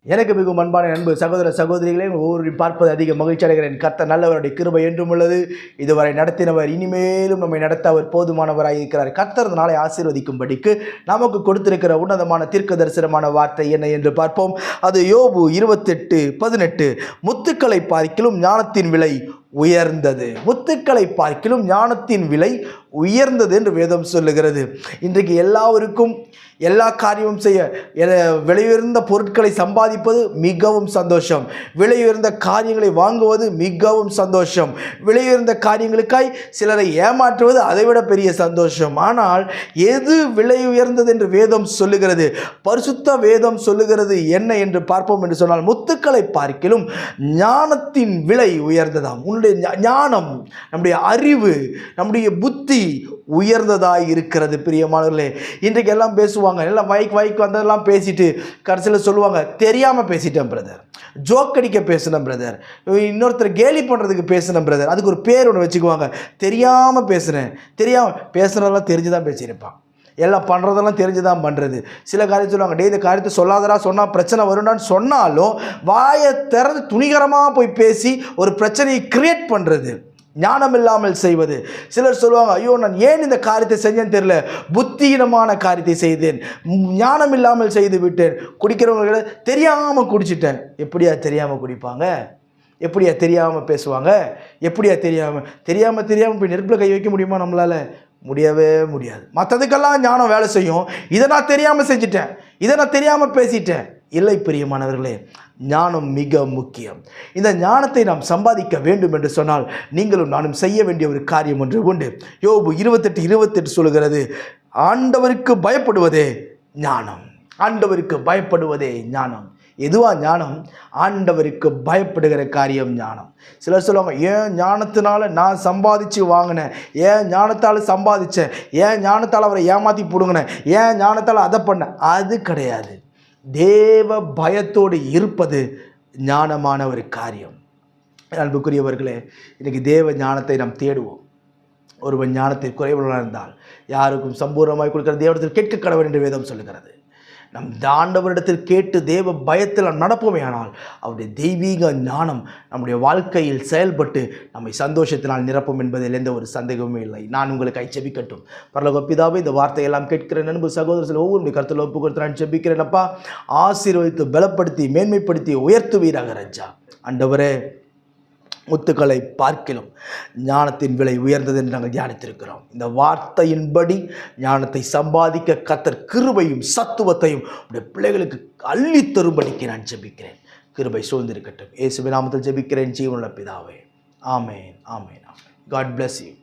எனக்கு மிகவும் அன்பான அன்பு சகோதர சகோதரிகளே, ஒவ்வொருவரையும் பார்ப்பது அதிக மகிழ்ச்சி அடைகிறேன். கர்த்தர் நல்லவருடைய கிருபை என்றும் உள்ளது. இதுவரை நடத்தினவர் இனிமேலும் நம்மை நடத்த அவர் போதுமானவராக இருக்கிறார். கர்த்தர் நாளை ஆசீர்வதிக்கும்படிக்கு நமக்கு கொடுத்திருக்கிற உன்னதமான தீர்க்க தரிசனமான வார்த்தை என்ன என்று பார்ப்போம். அது யோபு 28:18. முத்துக்களை பார்க்கிலும் ஞானத்தின் விலை உயர்ந்தது. முத்துக்களை பார்க்கிலும் ஞானத்தின் விலை உயர்ந்தது என்று வேதம் சொல்லுகிறது. இன்றைக்கு எல்லாருக்கும் எல்லா காரியமும் செய்ய விலையுயர்ந்த பொருட்களை சம்பாதிப்பது மிகவும் சந்தோஷம். விலையுயர்ந்த காரியங்களை வாங்குவது மிகவும் சந்தோஷம். விலையுயர்ந்த காரியங்களுக்காய் சிலரை ஏமாற்றுவது அதைவிட பெரிய சந்தோஷம். ஆனால் எது விலை உயர்ந்தது என்று வேதம் சொல்லுகிறது? பரிசுத்த வேதம் சொல்லுகிறது என்ன என்று பார்ப்போம் என்று சொன்னால், முத்துக்களை பார்க்கிலும் ஞானத்தின் விலை உயர்ந்ததாம். உன்னுடைய ஞானம், நம்முடைய அறிவு, நம்முடைய புத்தி உயர்ந்ததாய் இருக்கிறது. பிரியமானவர்களே, இன்றைக்கு எல்லாம் பேசுவாங்க, எல்லாம் வாய்க்கு வந்ததெல்லாம் பேசிட்டு கடைசியில் சொல்லுவாங்க, தெரியாமல் பேசிட்டேன் பிரதர், ஜோக் அடிக்க பேசினேன் பிரதர், இன்னொருத்தர் கேலி பண்ணுறதுக்கு பேசினேன் பிரதர். அதுக்கு ஒரு பேர் ஒன்று வச்சுக்குவாங்க, தெரியாமல் பேசுகிறேன். தெரியாமல் பேசுகிறதெல்லாம் தெரிஞ்சு தான் பேசியிருப்பான். எல்லாம் பண்ணுறதெல்லாம் தெரிஞ்சு தான் பண்ணுறது. சில காரியம் சொல்லுவாங்க, டே இந்த காரியத்தை சொல்லாதரா, சொன்னால் பிரச்சனை வரும்டான்னு சொன்னாலும் வாயை திறந்து துணிகரமாக போய் பேசி ஒரு பிரச்சனையை கிரியேட் பண்ணுறது, ஞானம் இல்லாமல் செய்வது. சிலர் சொல்லுவாங்க, ஐயோ நான் ஏன் இந்த காரியத்தை செஞ்சேன்னு தெரியல, புத்தியினமான காரியத்தை செய்தேன், ஞானம் இல்லாமல் செய்து விட்டேன். குடிக்கிறவங்களை தெரியாமல் குடிச்சிட்டேன். எப்படியா தெரியாமல் குடிப்பாங்க? எப்படியா தெரியாமல் பேசுவாங்க? எப்படியா தெரியாமல் போய் நெருப்பில் கை வைக்க முடியுமா? நம்மளால் முடியவே முடியாது. மற்றதுக்கெல்லாம் ஞானம் வேலை செய்யும். இதை நான் தெரியாமல் செஞ்சிட்டேன், இதை நான் தெரியாமல் பேசிட்டேன். இல்லை பிரியமானவர்களே, ஞானம் மிக முக்கியம். இந்த ஞானத்தை நாம் சம்பாதிக்க வேண்டும் என்று சொன்னால் நீங்களும் நானும் செய்ய வேண்டிய ஒரு காரியம் ஒன்று உண்டு. யோபு 28:28 சொல்கிறது, ஆண்டவருக்கு பயப்படுவதே ஞானம். ஆண்டவருக்கு பயப்படுவதே ஞானம். எதுவா ஞானம்? ஆண்டவருக்கு பயப்படுகிற காரியம் ஞானம். சிலர் சொல்லுவாங்க, ஏன் ஞானத்தினால நான் சம்பாதிச்சு வாங்கினேன், ஏன் ஞானத்தால் சம்பாதிச்சேன், ஏன் ஞானத்தால் அவரை ஏமாற்றி போடுங்கினேன், ஏன் ஞானத்தால் அதை பண்ண. அது கிடையாது. தேவ பயத்தோடு இருப்பது ஞானமான ஒரு காரியம். அன்புக்குரியவர்களே, இன்றைக்கி தேவ ஞானத்தை நாம் தேடுவோம். ஒருவன் ஞானத்தை குறைவுள்ளவனாக இருந்தால் யாருக்கும் சம்பூர்ணமாய் கொடுக்கிற தேவனிடத்தில் கேட்க கடவன் என்று வேதம் சொல்லுகிறது. நம் ஆண்டவரிடத்தில் கேட்டு தேவ பயத்தில் நாம் நடப்போமே ஆனால் அவருடைய தெய்வீக ஞானம் நம்முடைய வாழ்க்கையில் செயல்பட்டு நம்மை சந்தோஷத்தினால் நிரப்பும் என்பதில் எந்த ஒரு சந்தேகமே இல்லை. நான் உங்களுக்கு ஜெபிக்கட்டும். பரலோக பிதாவே, இந்த வார்த்தையெல்லாம் கேட்கிற நண்பு சகோதரர்கள் ஒவ்வொரு கருத்தில் ஒப்பு கொடுத்து நான் ஜெபிக்கிறேன். அப்பா, ஆசீர்வதித்து பலப்படுத்தி மேன்மைப்படுத்தி உயர்த்துவீராக ராஜா. ஆண்டவரே, முத்துக்களை பார்க்கிலும் ஞானத்தின் விலை உயர்ந்தது என்று நாங்கள் தியானித்திருக்கிறோம். இந்த வார்த்தையின்படி ஞானத்தை சம்பாதிக்க கர்த்தர் கிருபையும் சத்துவத்தையும் உடைய பிள்ளைகளுக்கு அள்ளித்தரும்படிக்கு நான் ஜெபிக்கிறேன். கிருபை சூழ்ந்திருக்கட்டும். இயேசுவின் நாமத்தில் ஜெபிக்கிறேன், ஜீவனுள்ள பிதாவே. ஆமேன், ஆமேன், ஆமேன். God bless you.